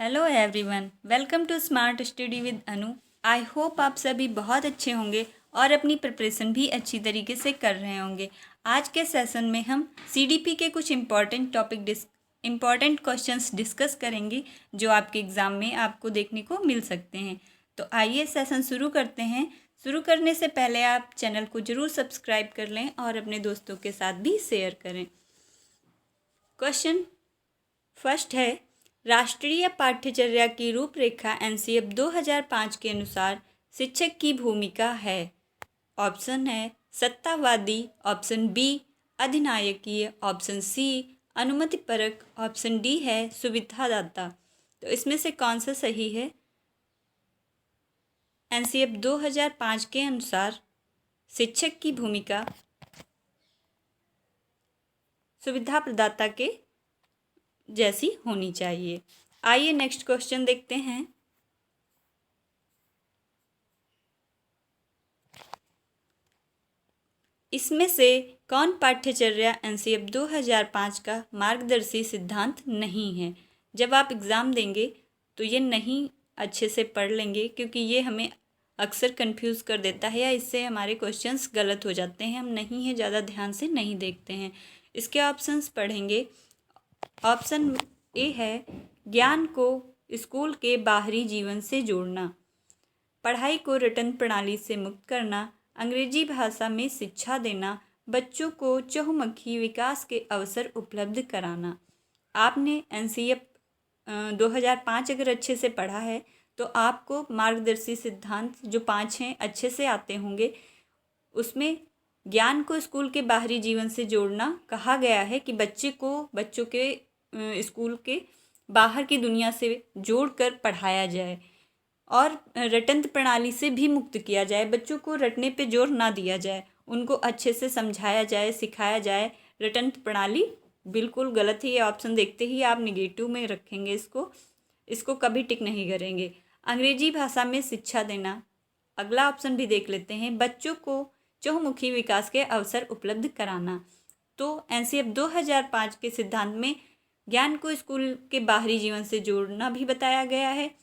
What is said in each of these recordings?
Hello everyone, welcome to smart study with Anu. I hope आप सभी बहुत अच्छे होंगे और अपनी प्रिपरेशन भी अच्छी तरीके से कर रहे होंगे। आज के सेशन में हम सीडीपी के कुछ इम्पॉर्टेंट क्वेश्चंस डिस्कस करेंगे जो आपके एग्ज़ाम में आपको देखने को मिल सकते हैं। तो आइए सेशन शुरू करते हैं। शुरू करने से पहले आप चैनल को ज़रूर सब्सक्राइब कर लें और अपने दोस्तों के साथ भी शेयर करें। क्वेश्चन फर्स्ट है, राष्ट्रीय पाठ्यचर्या की रूपरेखा एनसीएफ 2005 के अनुसार शिक्षक की भूमिका है। ऑप्शन है सत्तावादी, ऑप्शन बी अधिनायकीय, ऑप्शन सी अनुमतिपरक, ऑप्शन डी है सुविधादाता। तो इसमें से कौन सा सही है? एनसीएफ 2005 के अनुसार शिक्षक की भूमिका सुविधा प्रदाता के जैसी होनी चाहिए। आइए नेक्स्ट क्वेश्चन देखते हैं। इसमें से कौन पाठ्यचर्या एनसीएफ 2005 का मार्गदर्शी सिद्धांत नहीं है? जब आप एग्ज़ाम देंगे तो ये नहीं अच्छे से पढ़ लेंगे, क्योंकि ये हमें अक्सर कंफ्यूज कर देता है या इससे हमारे क्वेश्चंस गलत हो जाते हैं। हम नहीं है ज़्यादा ध्यान से नहीं देखते हैं। इसके ऑप्शंस पढ़ेंगे। ऑप्शन ए है ज्ञान को स्कूल के बाहरी जीवन से जोड़ना, पढ़ाई को रटन प्रणाली से मुक्त करना, अंग्रेजी भाषा में शिक्षा देना, बच्चों को चहुमुखी विकास के अवसर उपलब्ध कराना। आपने एनसीएफ 2005 अगर अच्छे से पढ़ा है तो आपको मार्गदर्शी सिद्धांत जो 5 हैं अच्छे से आते होंगे। उसमें ज्ञान को स्कूल के बाहरी जीवन से जोड़ना कहा गया है कि बच्चों के स्कूल के बाहर की दुनिया से जोड़कर पढ़ाया जाए और रटन प्रणाली से भी मुक्त किया जाए। बच्चों को रटने पे जोर ना दिया जाए, उनको अच्छे से समझाया जाए, सिखाया जाए। रटन प्रणाली बिल्कुल गलत है। ये ऑप्शन देखते ही आप निगेटिव में रखेंगे, इसको कभी टिक नहीं करेंगे। अंग्रेजी भाषा में शिक्षा देना, अगला ऑप्शन भी देख लेते हैं। बच्चों को चहुमुखी विकास के अवसर उपलब्ध कराना। तो एनसीएफ 2005 के सिद्धांत में ज्ञान को स्कूल के बाहरी जीवन से जोड़ना भी बताया गया है,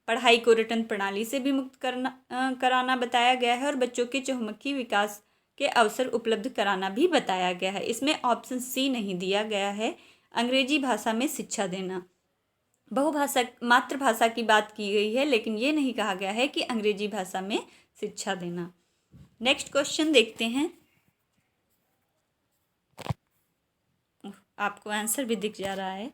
पढ़ाई को रटन प्रणाली से भी मुक्त कराना बताया गया है और बच्चों के चहुमुखी विकास के अवसर उपलब्ध कराना भी बताया गया है। इसमें ऑप्शन सी नहीं दिया गया है, अंग्रेजी भाषा में शिक्षा देना। बहुभाषा मातृभाषा की बात की गई है, लेकिन ये नहीं कहा गया है कि अंग्रेजी भाषा में शिक्षा देना। नेक्स्ट क्वेश्चन देखते हैं। आपको आंसर भी दिख जा रहा है।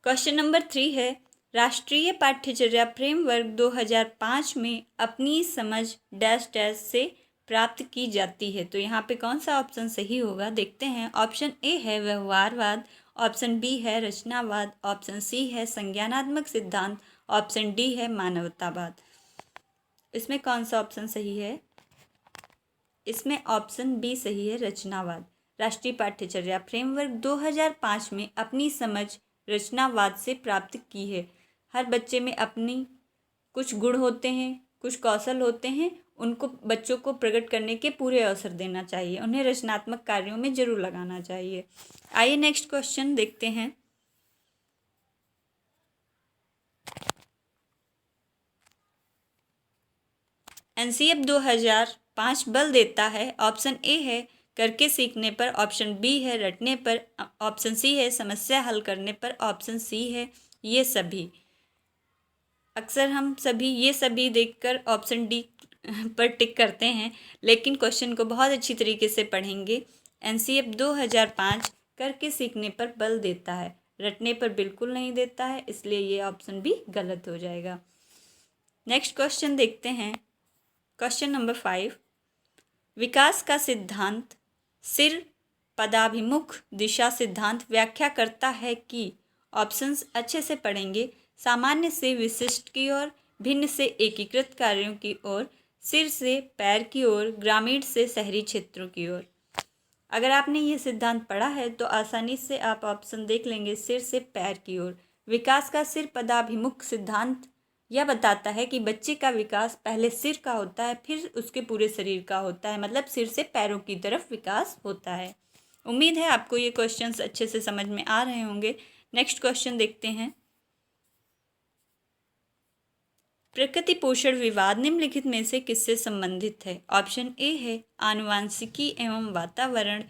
क्वेश्चन नंबर 3 है, राष्ट्रीय पाठ्यचर्या फ्रेमवर्क 2005 में अपनी समझ डैश डैश से प्राप्त की जाती है। तो यहाँ पे कौन सा ऑप्शन सही होगा देखते हैं। ऑप्शन ए है व्यवहारवाद, ऑप्शन बी है रचनावाद, ऑप्शन सी है संज्ञानात्मक सिद्धांत, ऑप्शन डी है मानवतावाद। इसमें कौन सा ऑप्शन सही है? इसमें ऑप्शन बी सही है, रचनावाद। राष्ट्रीय पाठ्यचर्या फ्रेमवर्क 2005 में अपनी समझ रचनावाद से प्राप्त की है। हर बच्चे में अपनी कुछ गुण होते हैं, कुछ कौशल होते हैं, उनको बच्चों को प्रकट करने के पूरे अवसर देना चाहिए, उन्हें रचनात्मक कार्यों में जरूर लगाना चाहिए। आइए नेक्स्ट क्वेश्चन देखते हैं। एनसीएफ 2005 बल देता है। ऑप्शन ए है करके सीखने पर, ऑप्शन बी है रटने पर, ऑप्शन सी है समस्या हल करने पर, ऑप्शन सी है ये सभी। अक्सर हम सभी ये सभी देखकर ऑप्शन डी पर टिक करते हैं, लेकिन क्वेश्चन को बहुत अच्छी तरीके से पढ़ेंगे। एनसीएफ 2005 करके सीखने पर बल देता है, रटने पर बिल्कुल नहीं देता है, इसलिए ये ऑप्शन भी गलत हो जाएगा। नेक्स्ट क्वेश्चन देखते हैं। क्वेश्चन नंबर 5, विकास का सिद्धांत सिर पदाभिमुख दिशा सिद्धांत व्याख्या करता है कि ऑप्शंस अच्छे से पढ़ेंगे। सामान्य से विशिष्ट की ओर, भिन्न से एकीकृत कार्यों की ओर, सिर से पैर की ओर, ग्रामीण से शहरी क्षेत्रों की ओर। अगर आपने ये सिद्धांत पढ़ा है तो आसानी से आप ऑप्शन देख लेंगे, सिर से पैर की ओर। विकास का सिर पदाभिमुख सिद्धांत यह बताता है कि बच्चे का विकास पहले सिर का होता है, फिर उसके पूरे शरीर का होता है, मतलब सिर से पैरों की तरफ विकास होता है। उम्मीद है आपको ये क्वेश्चंस अच्छे से समझ में आ रहे होंगे। नेक्स्ट क्वेश्चन देखते हैं। प्रकृति पोषण विवाद निम्नलिखित में से किससे संबंधित है? ऑप्शन ए है आनुवांशिकी एवं वातावरण,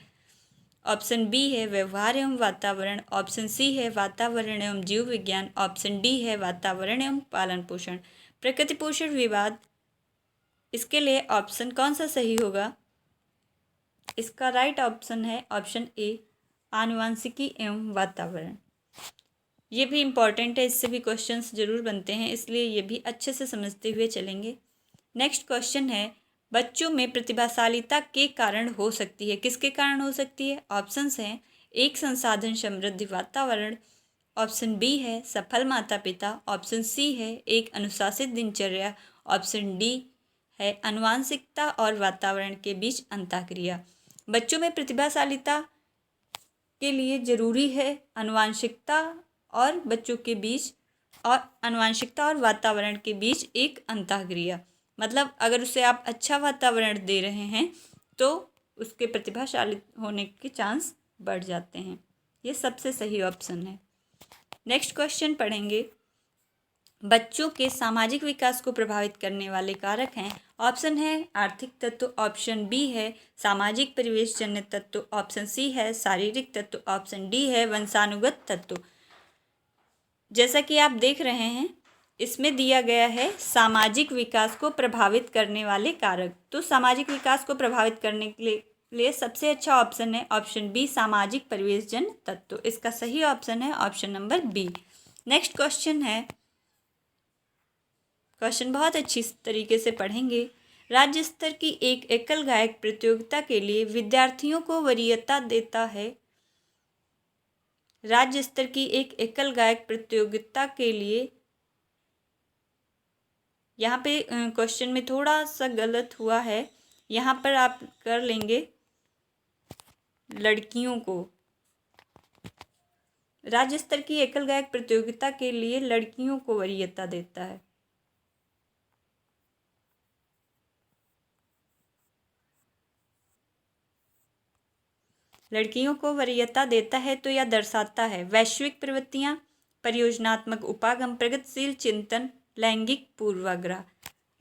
ऑप्शन बी है व्यवहार एवं वातावरण, ऑप्शन सी है वातावरण एवं जीव विज्ञान, ऑप्शन डी है वातावरण एवं पालन पोषण। प्रकृति पोषण विवाद, इसके लिए ऑप्शन कौन सा सही होगा? इसका राइट ऑप्शन है ऑप्शन ए आनुवांशिकी एवं वातावरण। ये भी इम्पॉर्टेंट है, इससे भी क्वेश्चंस जरूर बनते हैं, इसलिए ये भी अच्छे से समझते हुए चलेंगे। नेक्स्ट क्वेश्चन है, बच्चों में प्रतिभाशालीता के कारण हो सकती है, किसके कारण हो सकती है? ऑप्शंस हैं एक संसाधन समृद्धि वातावरण, ऑप्शन बी है सफल माता पिता, ऑप्शन सी है एक अनुशासित दिनचर्या, ऑप्शन डी है आनुवांशिकता और वातावरण के बीच अंतःक्रिया। बच्चों में प्रतिभाशालीता के लिए जरूरी है आनुवांशिकता और बच्चों के बीच और आनुवांशिकता और वातावरण के बीच एक अंतःक्रिया। मतलब अगर उसे आप अच्छा वातावरण दे रहे हैं तो उसके प्रतिभाशाली होने के चांस बढ़ जाते हैं। ये सबसे सही ऑप्शन है। नेक्स्ट क्वेश्चन पढ़ेंगे, बच्चों के सामाजिक विकास को प्रभावित करने वाले कारक हैं। ऑप्शन है आर्थिक तत्व, ऑप्शन बी है सामाजिक परिवेशजन्य तत्व, ऑप्शन सी है शारीरिक तत्व, ऑप्शन डी है वंशानुगत तत्व। जैसा कि आप देख रहे हैं इसमें दिया गया है सामाजिक विकास को प्रभावित करने वाले कारक। तो सामाजिक विकास को प्रभावित करने के लिए सबसे अच्छा ऑप्शन है ऑप्शन बी सामाजिक परिवेशजन्य तत्व। इसका सही ऑप्शन है option number B. Next question है, क्वेश्चन बहुत अच्छी तरीके से पढ़ेंगे। राज्य स्तर की एक एकल गायक प्रतियोगिता के लिए विद्यार्थियों को वरीयता देता है। राज्य स्तर की एक एकल गायक प्रतियोगिता के लिए, यहाँ पे क्वेश्चन में थोड़ा सा गलत हुआ है, यहाँ पर आप कर लेंगे लड़कियों को। राज्य स्तर की एकल गायक प्रतियोगिता के लिए लड़कियों को वरीयता देता है। लड़कियों को वरीयता देता है तो यह दर्शाता है वैश्विक प्रवृत्तियां, परियोजनात्मक उपागम, प्रगतिशील चिंतन, लैंगिक पूर्वाग्रह।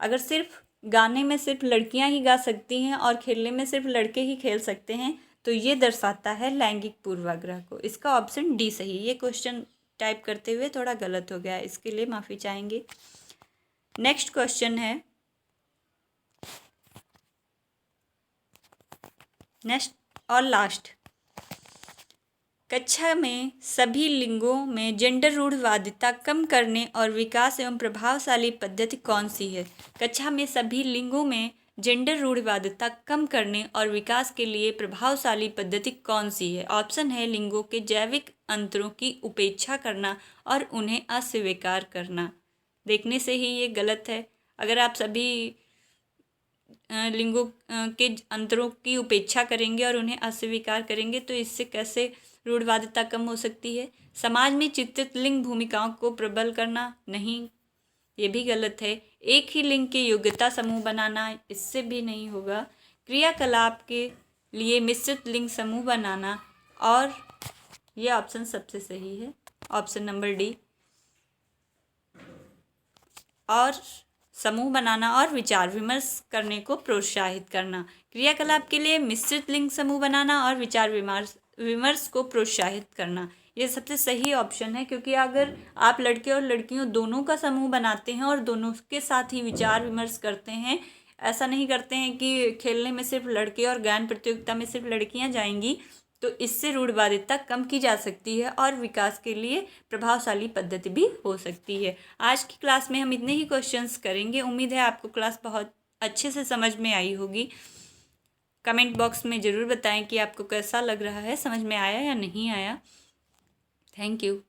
अगर सिर्फ गाने में सिर्फ लड़कियां ही गा सकती हैं और खेलने में सिर्फ लड़के ही खेल सकते हैं तो ये दर्शाता है लैंगिक पूर्वाग्रह को। इसका ऑप्शन डी सही। ये क्वेश्चन टाइप करते हुए थोड़ा गलत हो गया है, इसके लिए माफ़ी चाहेंगे। नेक्स्ट क्वेश्चन है, नेक्स्ट और लास्ट, कक्षा में सभी लिंगों में जेंडर रूढ़िवादिता कम करने और विकास एवं प्रभावशाली पद्धति कौन सी है? कक्षा में सभी लिंगों में जेंडर रूढ़िवादिता कम करने और विकास के लिए प्रभावशाली पद्धति कौन सी है? ऑप्शन है लिंगों के जैविक अंतरों की उपेक्षा करना और उन्हें अस्वीकार करना। देखने से ही ये गलत है। अगर आप सभी लिंगों के अंतरों की उपेक्षा करेंगे और उन्हें अस्वीकार करेंगे तो इससे कैसे रूढ़िवादिता कम हो सकती है? समाज में चित्रित लिंग भूमिकाओं को प्रबल करना, नहीं, ये भी गलत है। एक ही लिंग के योग्यता समूह बनाना, इससे भी नहीं होगा। क्रियाकलाप के लिए मिश्रित लिंग समूह बनाना, और ये ऑप्शन सबसे सही है ऑप्शन नंबर डी। और समूह बनाना और विचार विमर्श करने को प्रोत्साहित करना। क्रियाकलाप के लिए मिश्रित लिंग समूह बनाना और विचार विमर्श को प्रोत्साहित करना, ये सबसे सही ऑप्शन है। क्योंकि अगर आप लड़के और लड़कियों दोनों का समूह बनाते हैं और दोनों के साथ ही विचार विमर्श करते हैं, ऐसा नहीं करते हैं कि खेलने में सिर्फ लड़के और गायन प्रतियोगिता में सिर्फ लड़कियां जाएंगी, तो इससे रूढ़िवादिता कम की जा सकती है और विकास के लिए प्रभावशाली पद्धति भी हो सकती है। आज की क्लास में हम इतने ही क्वेश्चंस करेंगे। उम्मीद है आपको क्लास बहुत अच्छे से समझ में आई होगी। कमेंट बॉक्स में ज़रूर बताएं कि आपको कैसा लग रहा है, समझ में आया या नहीं आया। Thank you.